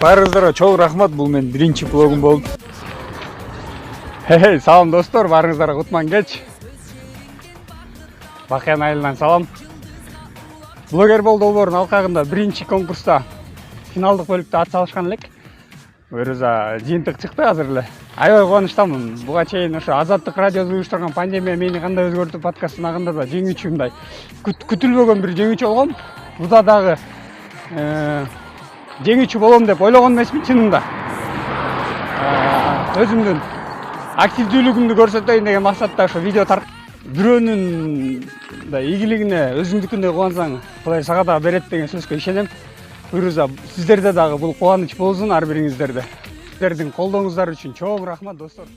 Баарыңыздарга чоң рахмат, бул менин биринчи блогум болду. Салам достор, баарыңыздарга кутман кеч. Бакыян айылынан салам. Блогер бол долбоорунун алкагында биринчи конкурста финалдык бөлүктө ат салышкан элек. Өрүза жыйынтык чыкты азыр эле. Аябай кубанычтамын. Буга чейин ошо Азаттык радиосу уюштурган пандемия мени кандай өзгөртү подкасттын агында да жеңүүчү мындай күтүлбөгөн бир жеңүүчү болгом. Буда дагы жеңүүчү болом деп ойлогон эмесмин чынында. Өзүмдүн активдүүлүгүмдү көрсөтөйүн деген максатта ошо видео тартып бирөөнүн ийгилигине өзүңдүкүндөй кубансаң Кудай сага дагы берет деген сөзгө ишенем. Буюрса сиздерде дагы бул кубаныч болсун ар бириңиздерде. Сиздердин колдооңуздар үчүн чоң рахмат достор.